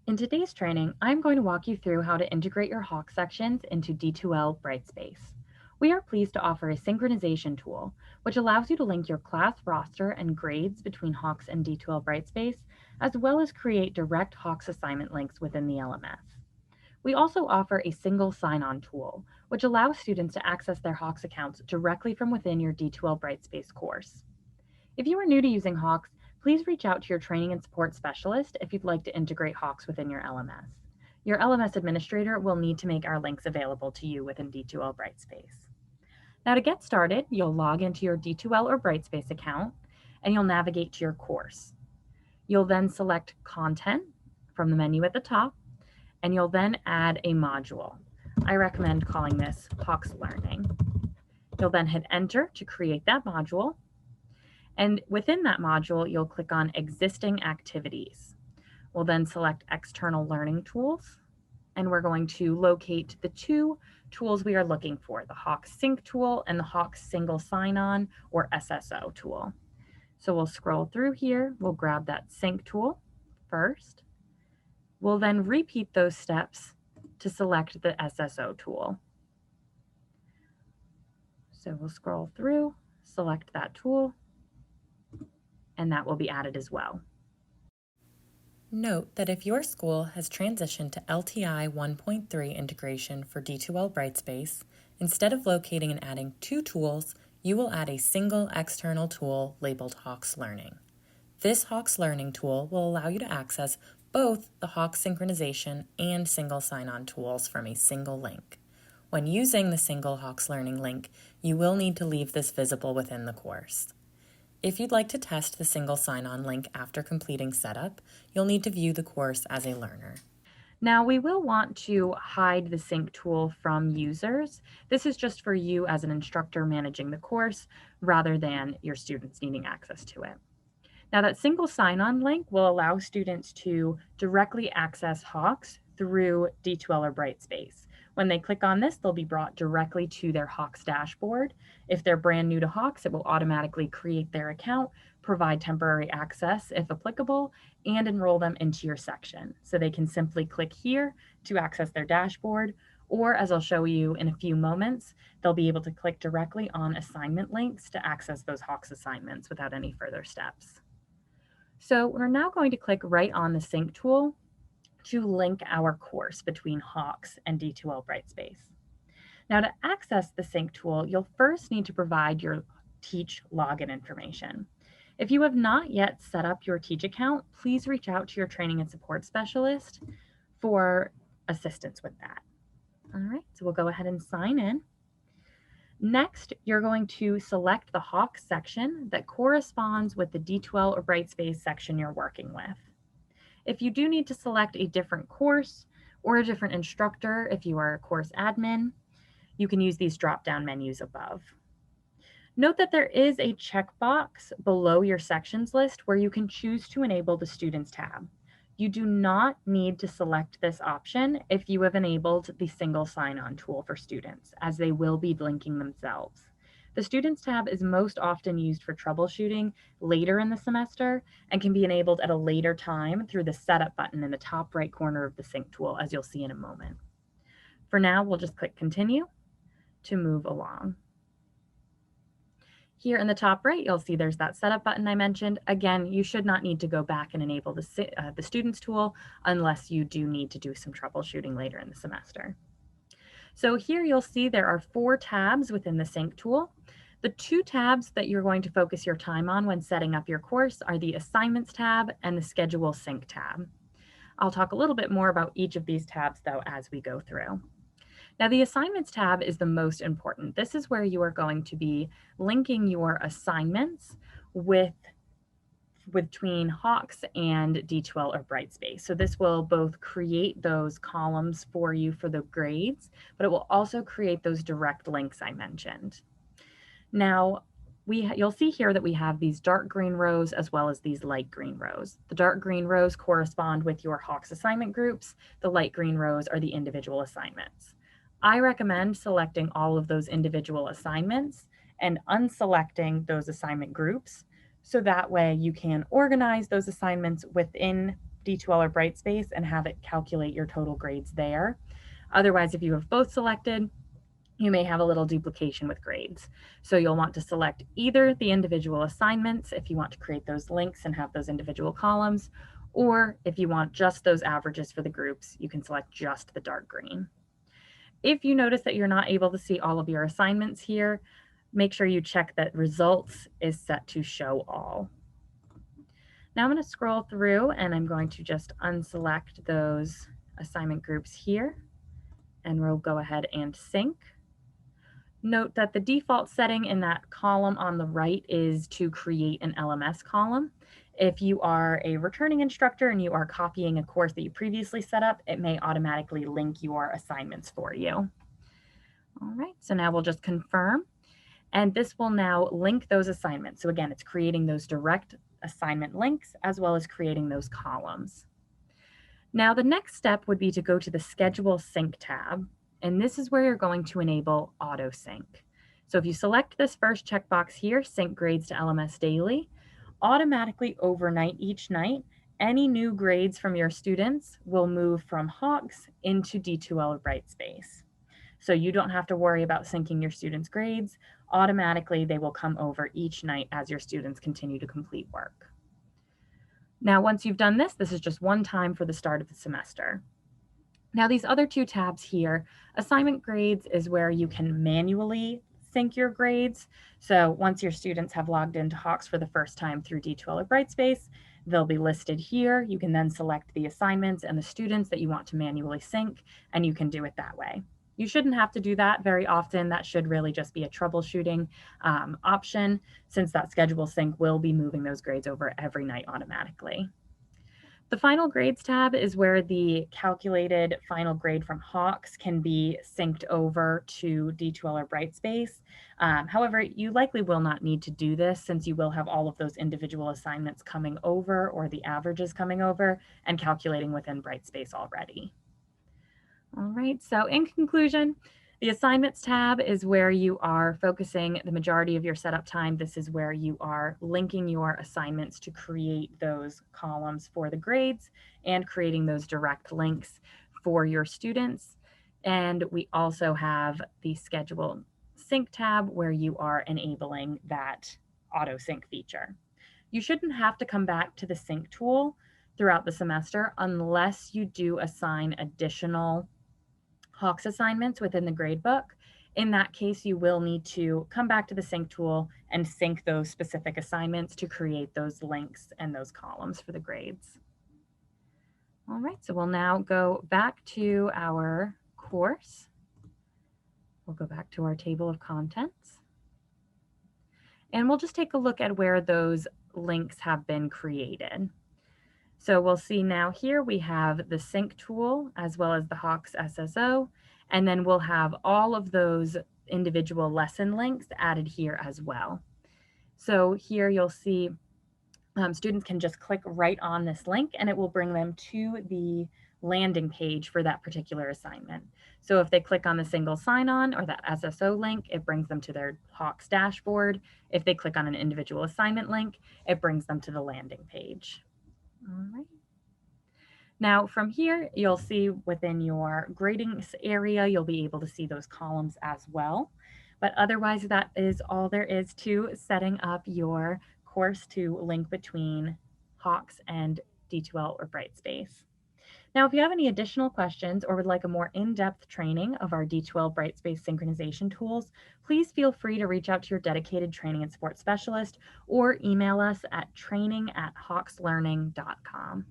In today's training, I'm going to walk you through how to integrate your Hawk sections into D2L BrightSpace. We are pleased to offer a synchronization tool, which allows you to link your class roster and grades between Hawks and D2L BrightSpace, as well as create direct Hawks assignment links within the LMS. We also offer a single sign-on tool, which allows students to access their Hawks accounts directly from within your D2L BrightSpace course. If you are new to using Hawks, please reach out to your training and support specialist if you'd like to integrate Hawks within your LMS. Your LMS administrator will need to make our links available to you within D2L Brightspace. Now to get started, you'll log into your D2L or Brightspace account and you'll navigate to your course. You'll then select Content from the menu at the top and you'll then add a module. I recommend calling this Hawks Learning. You'll then hit Enter to create that module. And within that module, you'll click on Existing Activities. We'll then select External Learning Tools, and we're going to locate the two tools we are looking for, the Hawk Sync tool and the Hawk Single Sign-On or SSO tool. So we'll scroll through here, we'll grab that Sync tool first. We'll then repeat those steps to select the SSO tool. So we'll scroll through, select that tool, and that will be added as well. Note that if your school has transitioned to LTI 1.3 integration for D2L Brightspace, instead of locating and adding two tools, you will add a single external tool labeled Hawks Learning. This Hawks Learning tool will allow you to access both the Hawks synchronization and single sign-on tools from a single link. When using the single Hawks Learning link, you will need to leave this visible within the course. If you'd like to test the single sign-on link after completing setup, you'll need to view the course as a learner. Now we will want to hide the sync tool from users. This is just for you as an instructor managing the course rather than your students needing access to it. Now that single sign-on link will allow students to directly access Hawks through D2L or Brightspace. When they click on this, they'll be brought directly to their Hawks dashboard. If they're brand new to Hawks, it will automatically create their account, provide temporary access if applicable, and enroll them into your section. So they can simply click here to access their dashboard, or as I'll show you in a few moments, they'll be able to click directly on assignment links to access those Hawks assignments without any further steps. So we're now going to click right on the sync tool to link our course between Hawks and D2L Brightspace. Now to access the sync tool, you'll first need to provide your Teach login information. If you have not yet set up your Teach account, please reach out to your training and support specialist for assistance with that. All right, so we'll go ahead and sign in. Next, you're going to select the Hawks section that corresponds with the D2L or Brightspace section you're working with. If you do need to select a different course or a different instructor, if you are a course admin, you can use these drop-down menus above. Note that there is a checkbox below your sections list where you can choose to enable the Students tab. You do not need to select this option if you have enabled the single sign-on tool for students, as they will be linking themselves. The Students tab is most often used for troubleshooting later in the semester and can be enabled at a later time through the Setup button in the top right corner of the sync tool, as you'll see in a moment. For now, we'll just click Continue to move along. Here in the top right, you'll see there's that Setup button I mentioned. Again, you should not need to go back and enable the Students tool unless you do need to do some troubleshooting later in the semester. So here you'll see there are 4 tabs within the sync tool. The 2 tabs that you're going to focus your time on when setting up your course are the Assignments tab and the Schedule Sync tab. I'll talk a little bit more about each of these tabs though as we go through. Now the Assignments tab is the most important. This is where you are going to be linking your assignments between Hawks and D2L or Brightspace. So this will both create those columns for you for the grades, but it will also create those direct links I mentioned. Now, you'll see here that we have these dark green rows as well as these light green rows. The dark green rows correspond with your Hawks assignment groups. The light green rows are the individual assignments. I recommend selecting all of those individual assignments and unselecting those assignment groups, so that way you can organize those assignments within D2L or BrightSpace and have it calculate your total grades there. Otherwise, if you have both selected, you may have a little duplication with grades. So you'll want to select either the individual assignments if you want to create those links and have those individual columns, or if you want just those averages for the groups, you can select just the dark green. If you notice that you're not able to see all of your assignments here, make sure you check that results is set to show all. Now I'm going to scroll through and I'm going to just unselect those assignment groups here, and we'll go ahead and sync. Note that the default setting in that column on the right is to create an LMS column. If you are a returning instructor and you are copying a course that you previously set up, it may automatically link your assignments for you. All right, so now we'll just confirm, and this will now link those assignments. So again, it's creating those direct assignment links as well as creating those columns. Now the next step would be to go to the Schedule Sync tab, and this is where you're going to enable auto sync. So if you select this first checkbox here, sync grades to LMS daily, automatically overnight each night, any new grades from your students will move from Hawks into D2L or BrightSpace. So you don't have to worry about syncing your students' grades. Automatically, they will come over each night as your students continue to complete work. Now, once you've done this, this is just one time for the start of the semester. Now, these other two tabs here, assignment grades is where you can manually sync your grades. So once your students have logged into Hawks for the first time through D2L or BrightSpace, they'll be listed here. You can then select the assignments and the students that you want to manually sync, and you can do it that way. You shouldn't have to do that very often. That should really just be a troubleshooting option, since that schedule sync will be moving those grades over every night automatically. The Final Grades tab is where the calculated final grade from Hawks can be synced over to D2L or BrightSpace. However, you likely will not need to do this since you will have all of those individual assignments coming over or the averages coming over and calculating within BrightSpace already. All right, so in conclusion, the Assignments tab is where you are focusing the majority of your setup time. This is where you are linking your assignments to create those columns for the grades and creating those direct links for your students. And we also have the Schedule Sync tab where you are enabling that auto sync feature. You shouldn't have to come back to the sync tool throughout the semester unless you do assign additional Hawks assignments within the gradebook. In that case, you will need to come back to the sync tool and sync those specific assignments to create those links and those columns for the grades. All right, so we'll now go back to our course. We'll go back to our table of contents. And we'll just take a look at where those links have been created. So we'll see now here we have the sync tool as well as the Hawks SSO, and then we'll have all of those individual lesson links added here as well. So here you'll see students can just click right on this link and it will bring them to the landing page for that particular assignment. So if they click on the single sign-on or that SSO link, it brings them to their Hawks dashboard. If they click on an individual assignment link, it brings them to the landing page. All right. Now from here, you'll see within your grading area, you'll be able to see those columns as well. But otherwise, that is all there is to setting up your course to link between Hawks and D2L or BrightSpace. Now, if you have any additional questions or would like a more in-depth training of our D2L BrightSpace synchronization tools, please feel free to reach out to your dedicated training and support specialist or email us at training@hawkslearning.com.